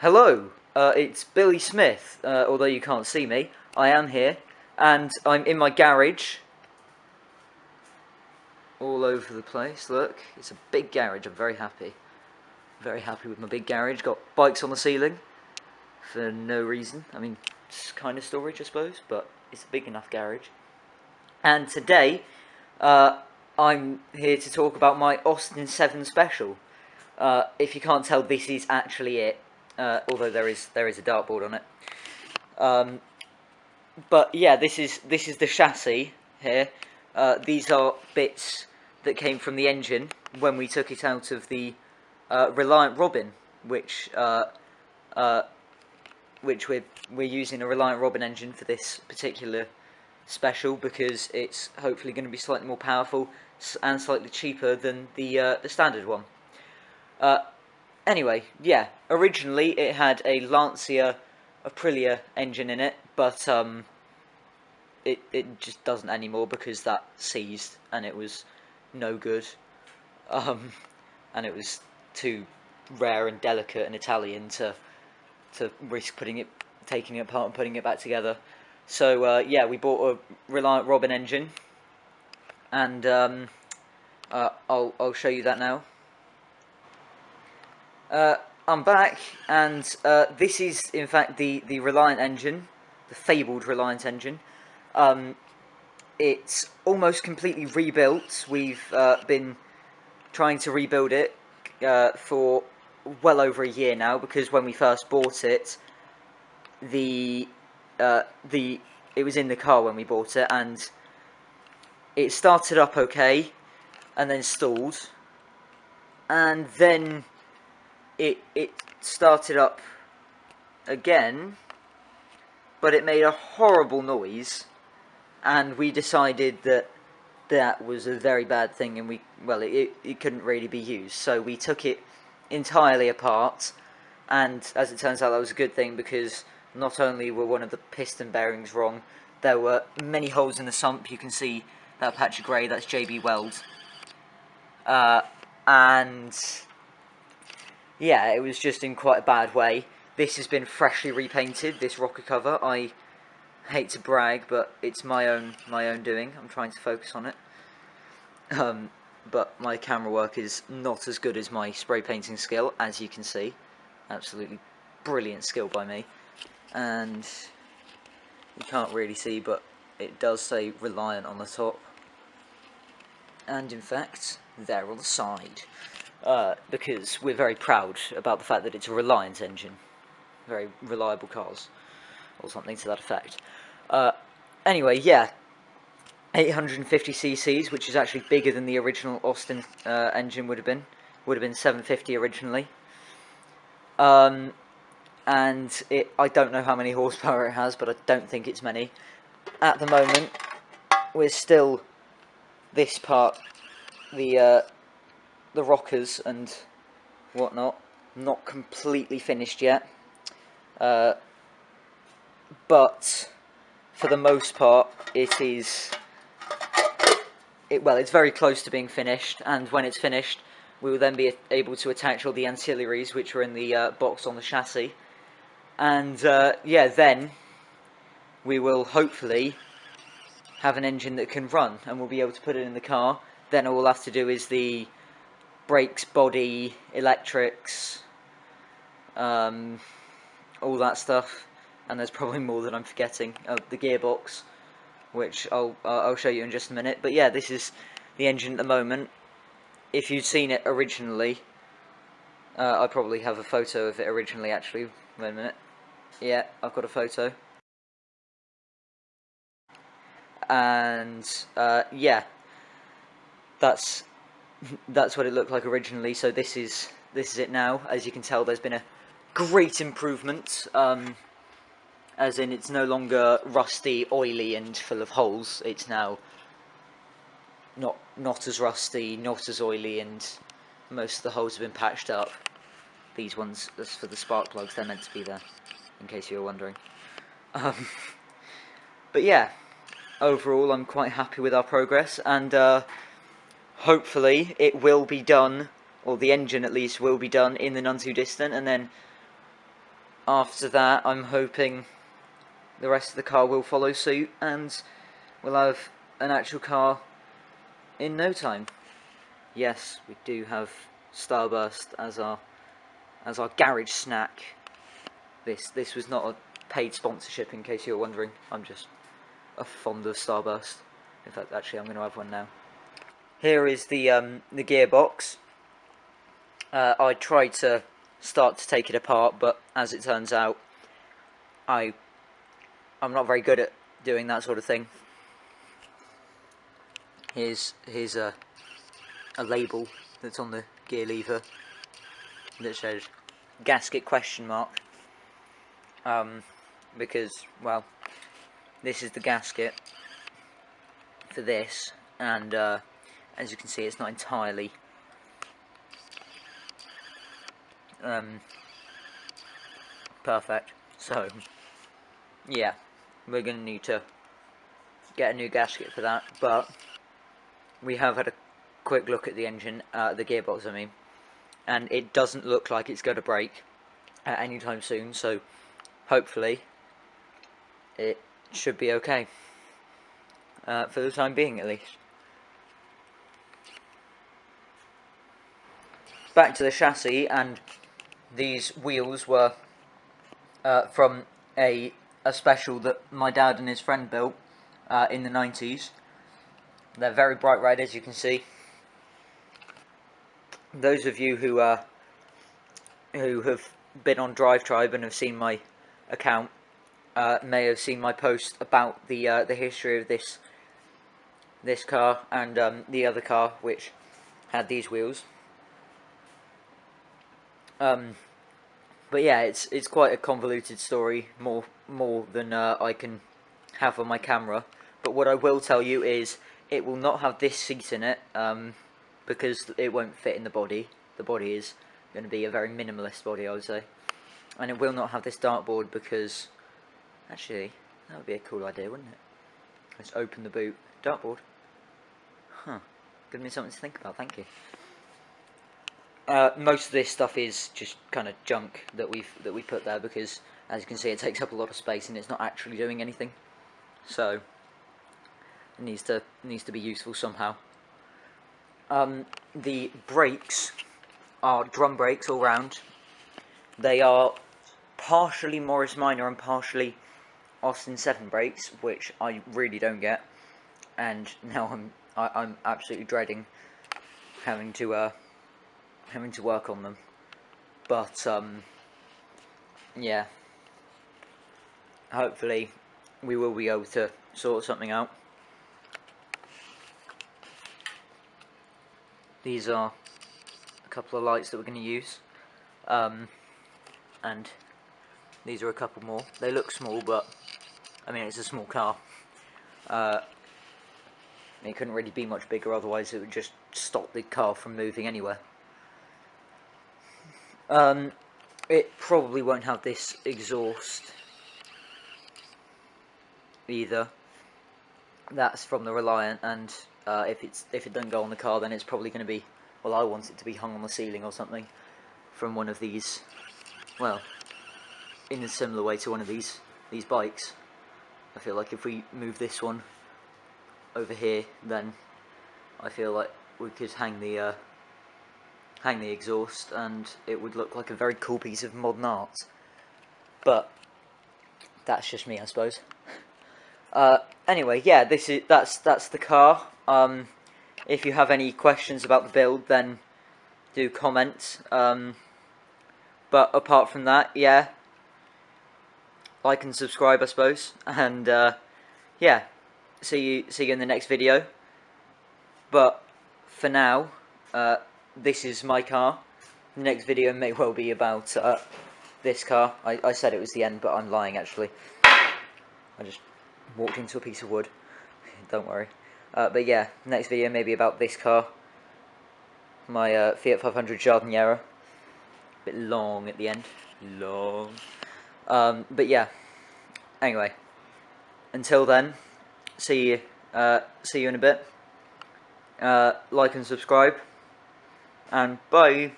Hello, it's Billy Smith. Although you can't see me, I am here, and I'm in my garage, all over the place. Look, it's a big garage. I'm very happy with my big garage. Got bikes on the ceiling for no reason. I mean, it's kind of storage, I suppose, but it's a big enough garage. And today, I'm here to talk about my Austin 7 special. If you can't tell, this is actually it. Although there is a dartboard on it. But yeah, this is the chassis here. These are bits that came from the engine when we took it out of the Reliant Robin, which we're using a Reliant Robin engine for this particular special because it's hopefully going to be slightly more powerful and slightly cheaper than the standard one. Anyway, yeah, originally it had a Lancia Aprilia engine in it, but it just doesn't anymore because that seized and it was no good, and it was too rare and delicate and Italian to risk taking it apart and putting it back together. So yeah, we bought a Reliant Robin engine, and I'll show you that now. I'm back, and this is in fact the Reliant engine, the fabled Reliant engine. It's almost completely rebuilt. We've been trying to rebuild it for well over a year now, because when we first bought it, it was in the car when we bought it, and it started up okay, and then stalled, and then it started up again, but it made a horrible noise, and we decided that that was a very bad thing, and it couldn't really be used, so we took it entirely apart. And as it turns out, that was a good thing, because not only were one of the piston bearings wrong, there were many holes in the sump. You can see that patch of grey, that's JB Weld, and yeah, it was just in quite a bad way. This has been freshly repainted, this rocker cover. I hate to brag, but it's my own doing. I'm trying to focus on it. But my camera work is not as good as my spray painting skill, as you can see. Absolutely brilliant skill by me. And you can't really see, but it does say Reliant on the top. And in fact, there on the side. Because we're very proud about the fact that it's a Reliant engine. Very reliable cars, or something to that effect. Anyway, yeah, 850 cc's, which is actually bigger than the original Austin engine would have been. Would have been 750 originally. And I don't know how many horsepower it has, but I don't think it's many. At the moment, we're still this part, the rockers and whatnot, not completely finished yet. But for the most part, it's very close to being finished, and when it's finished, we will then be able to attach all the ancillaries which are in the box on the chassis, and yeah, then we will hopefully have an engine that can run, and we'll be able to put it in the car. Then all we'll have to do is the brakes, body, electrics, all that stuff, and there's probably more that I'm forgetting. The gearbox, which I'll show you in just a minute. But yeah, this is the engine at the moment. If you'd seen it originally, I probably have a photo of it originally, actually. Wait a minute. Yeah, I've got a photo. And yeah, that's what it looked like originally. So this is it now. As you can tell, there's been a great improvement. As in, it's no longer rusty, oily, and full of holes. It's now not as rusty, not as oily, and most of the holes have been patched up. These ones, that's for the spark plugs, they're meant to be there, in case you were wondering. But yeah, overall I'm quite happy with our progress, and hopefully it will be done, or the engine at least will be done, in the none too distant, and then after that, I'm hoping the rest of the car will follow suit, and we'll have an actual car in no time. Yes, we do have Starburst as our garage snack. This was not a paid sponsorship, in case you were wondering. I'm just fond of Starburst. In fact, actually, I'm going to have one now. Here is the gearbox. I tried to start to take it apart, but as it turns out, I'm not very good at doing that sort of thing. Here's a label that's on the gear lever that says gasket ? Because, well, this is the gasket for this, and as you can see, it's not entirely perfect. So yeah, we're going to need to get a new gasket for that, but we have had a quick look at the engine, the gearbox I mean, and it doesn't look like it's going to break at any time soon, so hopefully it should be okay, for the time being at least. Back to the chassis, and these wheels were from a special that my dad and his friend built in the 90s. They're very bright red, as you can see. Those of you who have been on Drive Tribe and have seen my account may have seen my post about the history of this car and the other car which had these wheels. But yeah, it's quite a convoluted story, more than I can have on my camera. But what I will tell you is it will not have this seat in it, because it won't fit in the body. The body is going to be a very minimalist body, I would say. And it will not have this dartboard because, actually, that would be a cool idea, wouldn't it? Let's open the boot. Dartboard. Huh. Give me something to think about, thank you. Most of this stuff is just kind of junk that we put there because, as you can see, it takes up a lot of space and it's not actually doing anything. So it needs to be useful somehow. The brakes are drum brakes all round. They are partially Morris Minor and partially Austin 7 brakes, which I really don't get, and now I'm absolutely dreading having to work on them. But yeah, hopefully we will be able to sort something out. These are a couple of lights that we're going to use, and these are a couple more. They look small, but I mean, it's a small car. It couldn't really be much bigger, otherwise it would just stop the car from moving anywhere. It probably won't have this exhaust either. That's from the Reliant, and if it doesn't go on the car, then it's probably going to be, well, I want it to be hung on the ceiling or something from one of these, well, in a similar way to one of these bikes. I feel like if we move this one over here, then I feel like we could hang the exhaust and it would look like a very cool piece of modern art. But that's just me, I suppose. Anyway, yeah, that's the car. If you have any questions about the build, then do comment. But apart from that, yeah, like and subscribe, I suppose. And yeah, see you in the next video. But for now, this is my car. The next video may well be about this car. I said it was the end, but I'm lying actually. I just walked into a piece of wood. Don't worry. But yeah, next video may be about this car. My Fiat 500 Giardiniera. A bit long at the end. Long. But yeah. Anyway. Until then, see you in a bit. Like and subscribe. And bye.